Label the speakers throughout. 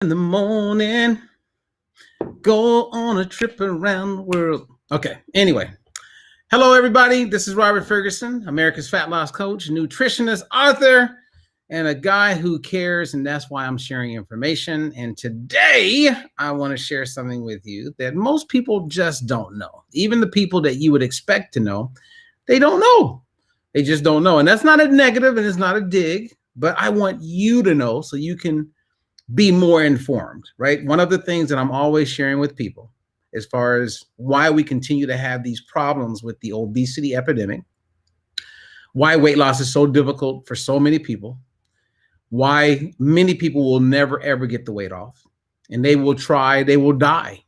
Speaker 1: In the morning, go on a trip around the world. Okay, anyway. Hello, everybody. This is Robert Ferguson, America's fat loss coach, nutritionist, author, and a guy who cares, and that's why I'm sharing information. And today, I want to share something with you that most people just don't know. Even the people that you would expect to know, they don't know. They just don't know. And that's not a negative and it's not a dig, but I want you to know so you can be more informed, right? One of the things that I'm always sharing with people as far as why we continue to have these problems with the obesity epidemic, why weight loss is so difficult for so many people, why many people will never, ever get the weight off, and they will try, they will die,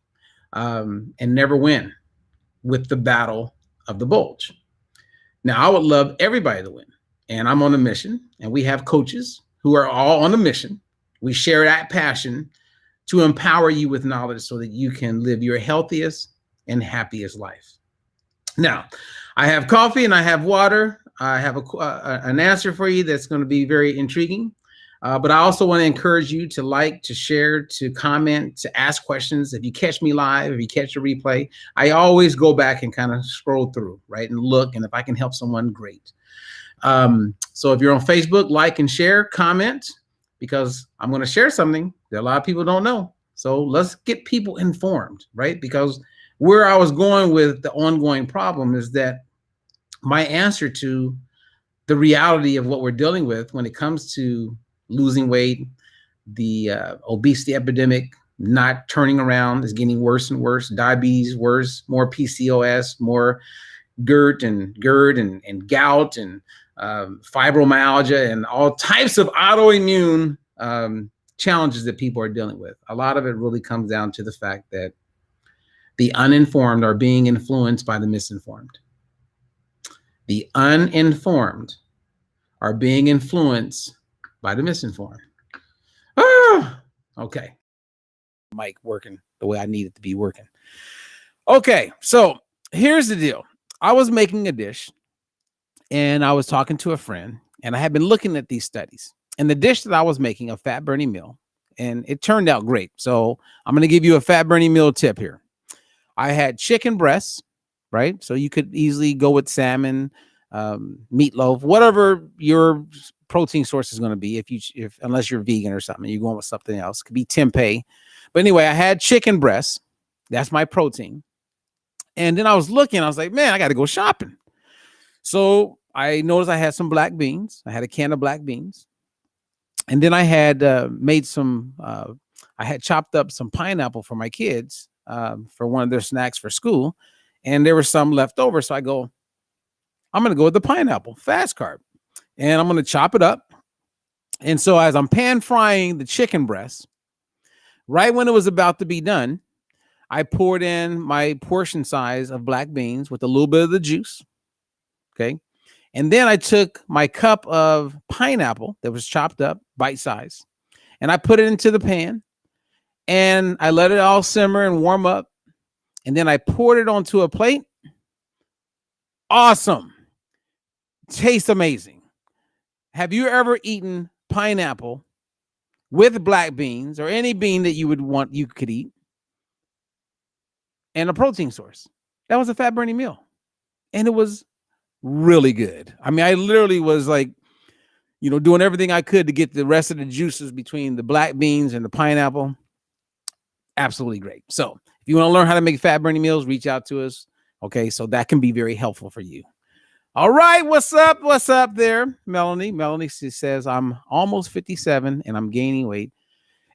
Speaker 1: and never win with the battle of the bulge. Now, I would love everybody to win, and I'm on a mission, and we have coaches who are all on a mission. We share that passion to empower you with knowledge so that you can live your healthiest and happiest life. Now, I have coffee and I have water. I have an answer for you that's going to be very intriguing. But I also want to encourage you to like, to share, to comment, to ask questions. If you catch me live, if you catch a replay, I always go back and kind of scroll through, right, and look. And if I can help someone, great. So if you're on Facebook, like and share, comment, because I'm going to share something that a lot of people don't know. So let's get people informed, right? Because where I was going with the ongoing problem is that my answer to the reality of what we're dealing with when it comes to losing weight, the obesity epidemic not turning around, is getting worse and worse, diabetes worse, more PCOS, more GERD and gout and fibromyalgia and all types of autoimmune challenges that people are dealing with. A lot of it really comes down to the fact that the uninformed are being influenced by the misinformed. The uninformed are being influenced by the misinformed. Okay. Mic working the way I need it to be working. Okay, so here's the deal. I was making a dish and I was talking to a friend, and I had been looking at these studies. And the dish that I was making, a fat burning meal, and it turned out great. So I'm going to give you a fat burning meal tip here. I had chicken breasts, right? So you could easily go with salmon, meatloaf, whatever your protein source is going to be. If unless you're vegan or something, you're going with something else. It could be tempeh. But anyway, I had chicken breasts. That's my protein. And then I was looking, I was like, man, I got to go shopping. So I noticed I had some black beans. I had a can of black beans. And then I had made some, I had chopped up some pineapple for my kids for one of their snacks for school. And there was some left over. So I go, I'm going to go with the pineapple, fast carb. And I'm going to chop it up. And so as I'm pan frying the chicken breast, right when it was about to be done, I poured in my portion size of black beans with a little bit of the juice. Okay. And then I took my cup of pineapple that was chopped up, bite size, and I put it into the pan and I let it all simmer and warm up. And then I poured it onto a plate. Awesome. Tastes amazing. Have you ever eaten pineapple with black beans or any bean that you would want, you could eat, and a protein source? That was a fat burning meal. And it was really good. I mean, I literally was like, doing everything I could to get the rest of the juices between the black beans and the pineapple. Absolutely great. So if you want to learn how to make fat burning meals, reach out to us. Okay. So that can be very helpful for you. All right. What's up? What's up there? Melanie. Melanie says, I'm almost 57 and I'm gaining weight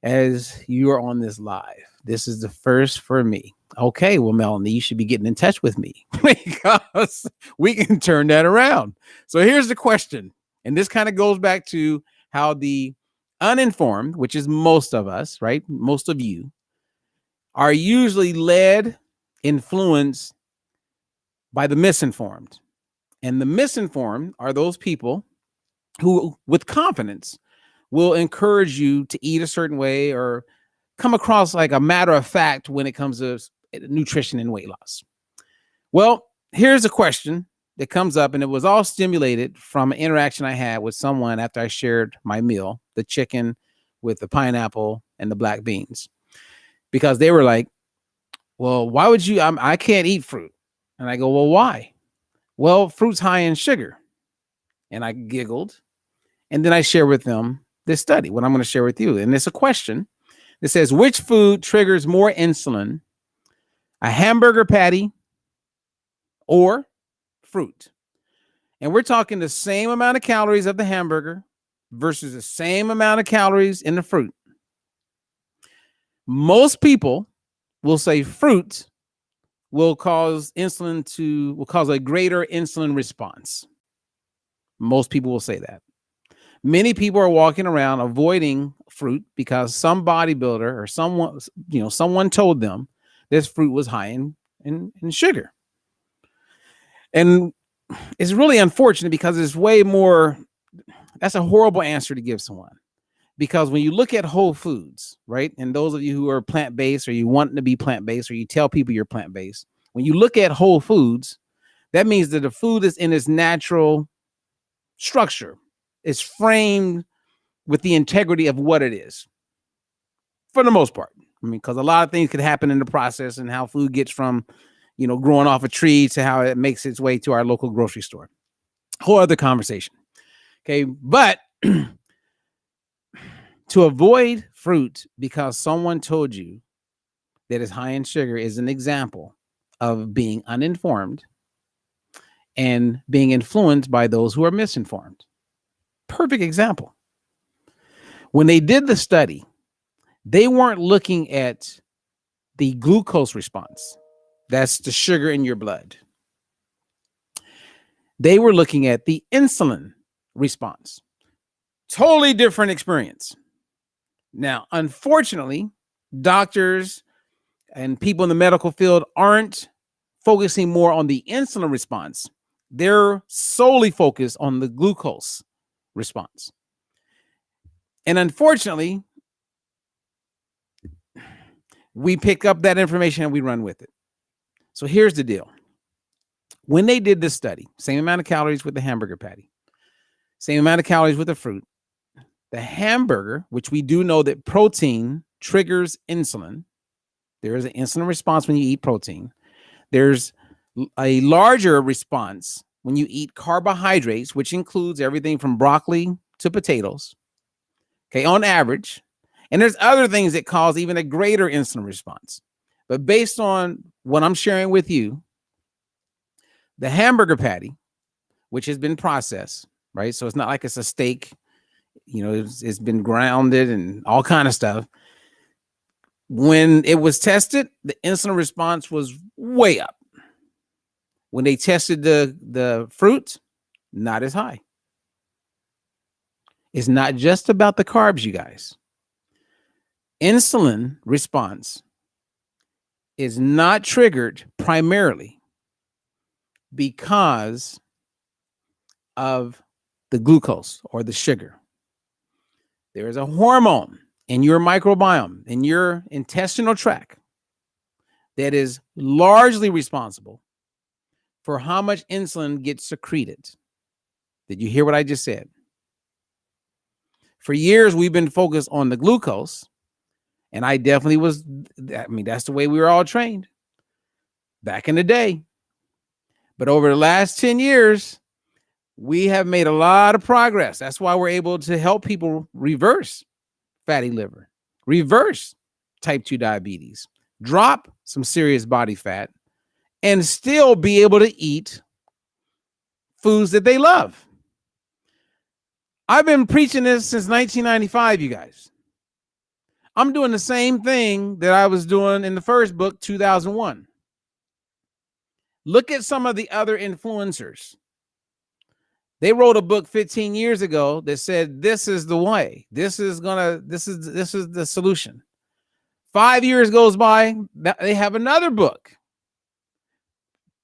Speaker 1: as you are on this live. This is the first for me. Okay, well, Melanie, you should be getting in touch with me because we can turn that around. So here's the question. And this kind of goes back to how the uninformed, which is most of us, right? Most of you are usually led, influenced by the misinformed. And the misinformed are those people who, with confidence, will encourage you to eat a certain way or come across like a matter of fact when it comes to nutrition and weight loss. Well, here's a question that comes up, and it was all stimulated from an interaction I had with someone after I shared my meal, the chicken with the pineapple and the black beans, because they were like, well, why would you? I can't eat fruit. And I go, well, why? Well, fruit's high in sugar. And I giggled. And then I share with them this study, what I'm going to share with you. And it's a question that says, which food triggers more insulin, a hamburger patty or fruit? And we're talking the same amount of calories of the hamburger versus the same amount of calories in the fruit. Most people will say fruit will cause a greater insulin response. Most people will say that. Many people are walking around avoiding fruit because some bodybuilder or someone told them this fruit was high in sugar. And it's really unfortunate because it's way more, that's a horrible answer to give someone. Because when you look at whole foods, right? And those of you who are plant-based or you want to be plant-based or you tell people you're plant-based, when you look at whole foods, that means that the food is in its natural structure. It's framed with the integrity of what it is, for the most part. I mean, because a lot of things could happen in the process and how food gets from, growing off a tree to how it makes its way to our local grocery store. Whole other conversation. Okay, but to avoid fruit because someone told you that it's high in sugar is an example of being uninformed and being influenced by those who are misinformed. Perfect example. When they did the study, they weren't looking at the glucose response. That's the sugar in your blood. They were looking at the insulin response. Totally different experience. Now, unfortunately, doctors and people in the medical field aren't focusing more on the insulin response. They're solely focused on the glucose response. And unfortunately, we pick up that information and we run with it. So here's the deal. When they did this study, same amount of calories with the hamburger patty, same amount of calories with the fruit, the hamburger, which we do know that protein triggers insulin. There is an insulin response when you eat protein. There's a larger response when you eat carbohydrates, which includes everything from broccoli to potatoes, okay, on average. And there's other things that cause even a greater insulin response. But based on what I'm sharing with you, the hamburger patty, which has been processed, right? So it's not like it's a steak, it's been grounded and all kind of stuff. When it was tested, the insulin response was way up. When they tested the fruit, not as high. It's not just about the carbs, you guys. Insulin response is not triggered primarily because of the glucose or the sugar. There is a hormone in your microbiome, in your intestinal tract, that is largely responsible for how much insulin gets secreted. Did you hear what I just said? For years, we've been focused on the glucose, and I definitely was, that's the way we were all trained back in the day. But over the last 10 years, we have made a lot of progress. That's why we're able to help people reverse fatty liver, reverse type 2 diabetes, drop some serious body fat, and still be able to eat foods that they love. I've been preaching this since 1995, you guys. I'm doing the same thing that I was doing in the first book, 2001. Look at some of the other influencers. They wrote a book 15 years ago that said, this is the way. This is the solution. 5 years goes by, they have another book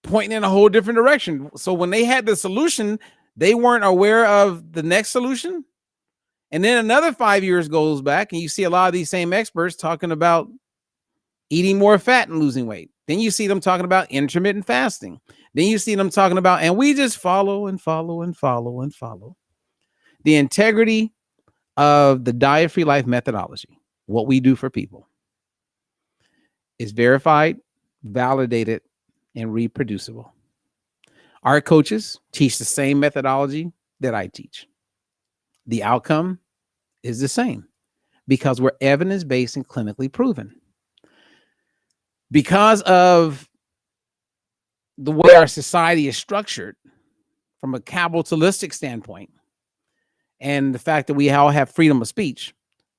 Speaker 1: pointing in a whole different direction. So when they had the solution, they weren't aware of the next solution. And then another 5 years goes back, and you see a lot of these same experts talking about eating more fat and losing weight. Then you see them talking about intermittent fasting. Then you see them talking about, and we just follow and follow and follow and follow the integrity of the diet-free life methodology. what we do for people is verified, validated, and reproducible. Our coaches teach the same methodology that I teach. The outcome is the same because we're evidence-based and clinically proven. Because of the way our society is structured from a capitalistic standpoint, and the fact that we all have freedom of speech,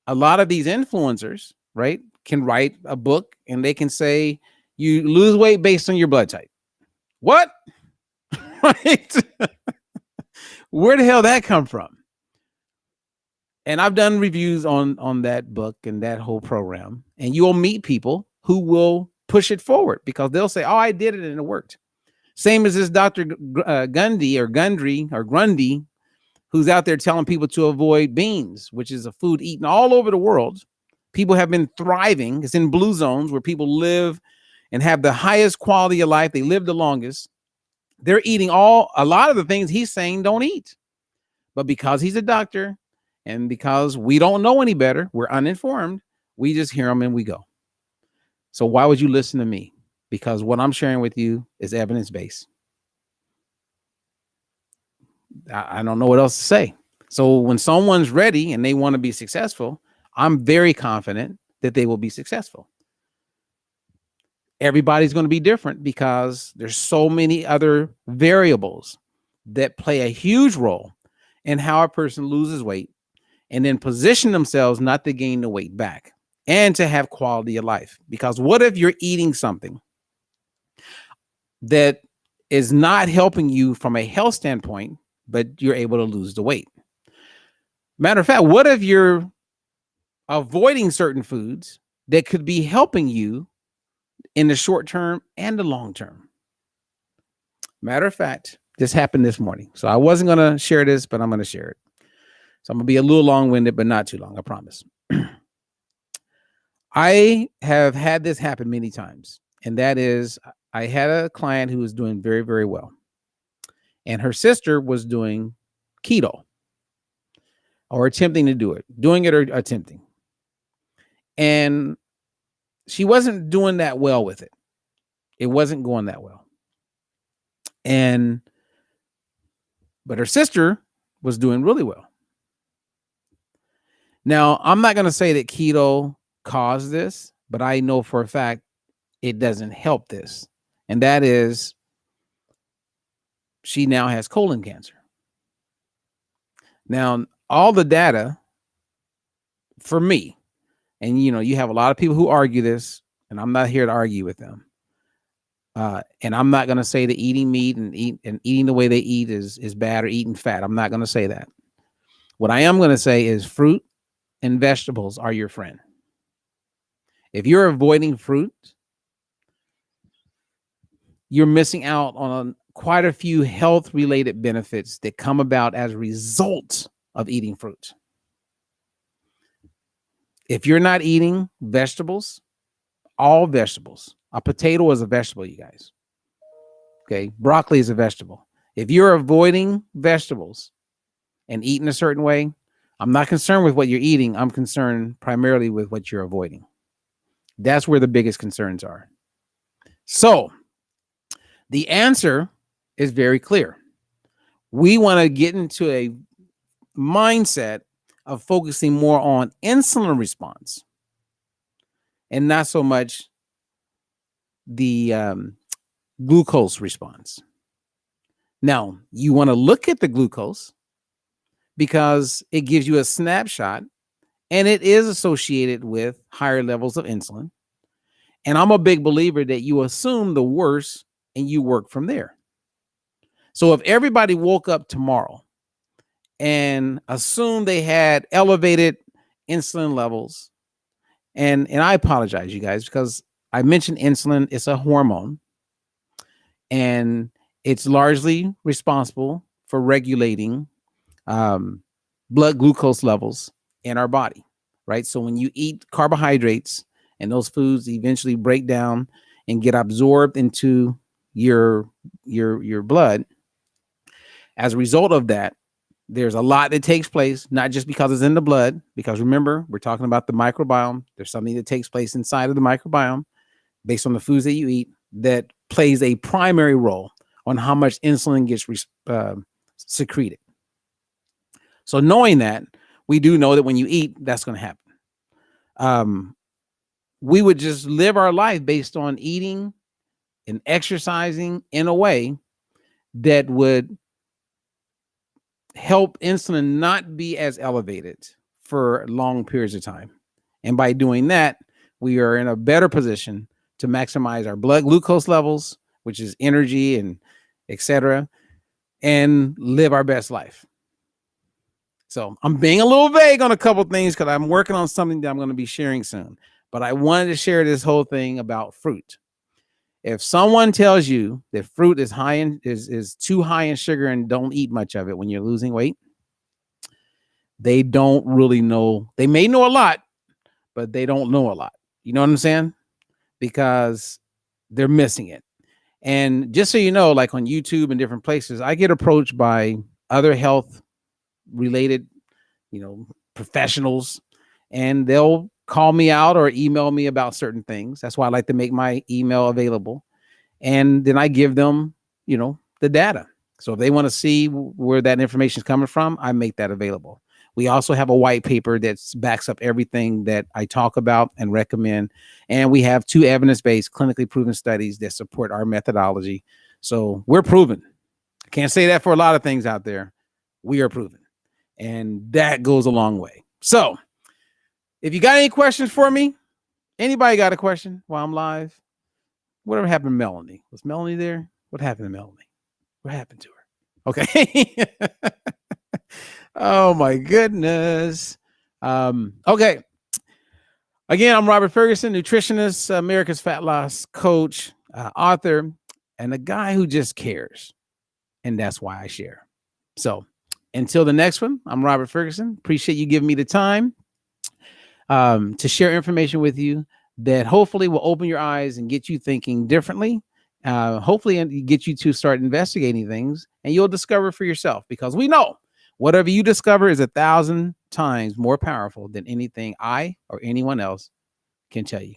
Speaker 1: a lot of these influencers, right, can write a book and they can say, you lose weight based on your blood type. What? Right? Where the hell did that come from? And I've done reviews on that book and that whole program, and you'll meet people who will push it forward because they'll say, oh, I did it and it worked. Same as this Dr. Grundy, who's out there telling people to avoid beans, which is a food eaten all over the world. People have been thriving. It's in blue zones where people live and have the highest quality of life. They live the longest. They're eating a lot of the things he's saying don't eat. But because he's a doctor and because we don't know any better, we're uninformed, we just hear him and we go. So why would you listen to me? Because what I'm sharing with you is evidence-based. I don't know what else to say. So when someone's ready and they want to be successful, I'm very confident that they will be successful. Everybody's going to be different because there's so many other variables that play a huge role in how a person loses weight and then position themselves not to gain the weight back and to have quality of life. Because what if you're eating something that is not helping you from a health standpoint, but you're able to lose the weight? Matter of fact, what if you're avoiding certain foods that could be helping you in the short term and the long term? Matter of fact, this happened this morning. So I wasn't going to share this, but I'm going to share it. So I'm going to be a little long-winded, but not too long, I promise. I have had this happen many times. And that is, I had a client who was doing very, very well. And her sister was doing keto or attempting to do it, doing it or attempting. And she wasn't doing that well with it. It wasn't going that well. But her sister was doing really well. Now, I'm not going to say that keto caused this, but I know for a fact it doesn't help this. And that is, she now has colon cancer. Now, all the data for me, and you have a lot of people who argue this, and I'm not here to argue with them. And I'm not going to say that eating meat and eating the way they eat is bad, or eating fat. I'm not going to say that. What I am going to say is fruit and vegetables are your friend. If you're avoiding fruit, you're missing out on quite a few health-related benefits that come about as a result of eating fruit. If you're not eating vegetables, all vegetables, a potato is a vegetable, you guys. Okay, broccoli is a vegetable. If you're avoiding vegetables and eating a certain way, I'm not concerned with what you're eating. I'm concerned primarily with what you're avoiding. That's where the biggest concerns are. So the answer is very clear. We want to get into a mindset of focusing more on insulin response and not so much the glucose response. Now, you want to look at the glucose because it gives you a snapshot and it is associated with higher levels of insulin. And I'm a big believer that you assume the worst and you work from there. So if everybody woke up tomorrow and assumed they had elevated insulin levels, and I apologize, you guys, because I mentioned insulin, it's a hormone, and it's largely responsible for regulating blood glucose levels in our body, right? So when you eat carbohydrates and those foods eventually break down and get absorbed into your blood, as a result of that, there's a lot that takes place, not just because it's in the blood, because remember, we're talking about the microbiome. There's something that takes place inside of the microbiome based on the foods that you eat that plays a primary role on how much insulin gets secreted. So knowing that, we do know that when you eat, that's going to happen. We would just live our life based on eating and exercising in a way that would help insulin not be as elevated for long periods of time. And by doing that, we are in a better position to maximize our blood glucose levels, which is energy and etc., and live our best life. So I'm being a little vague on a couple of things because I'm working on something that I'm going to be sharing soon. But I wanted to share this whole thing about fruit. If someone tells you that fruit is is too high in sugar and don't eat much of it when you're losing weight, they don't really know. They may know a lot, but they don't know a lot. You know what I'm saying? Because they're missing it. And just so you know, like on YouTube and different places, I get approached by other health related, professionals, and they'll call me out or email me about certain things. That's why I like to make my email available. And then I give them, the data. So if they want to see where that information is coming from, I make that available. We also have a white paper that backs up everything that I talk about and recommend. And we have 2 evidence-based clinically proven studies that support our methodology. So we're proven. I can't say that for a lot of things out there. We are proven. And that goes a long way. So if you got any questions for me, anybody got a question while I'm live? Whatever happened to Melanie? Was Melanie there? What happened to Melanie? What happened to her? Okay. Oh my goodness. Okay. Again, I'm Robert Ferguson, nutritionist, America's fat loss coach, author, and a guy who just cares. And that's why I share. So until the next one, I'm Robert Ferguson. Appreciate you giving me the time to share information with you that hopefully will open your eyes and get you thinking differently. Hopefully get you to start investigating things, and you'll discover for yourself, because we know whatever you discover is 1,000 times more powerful than anything I or anyone else can tell you.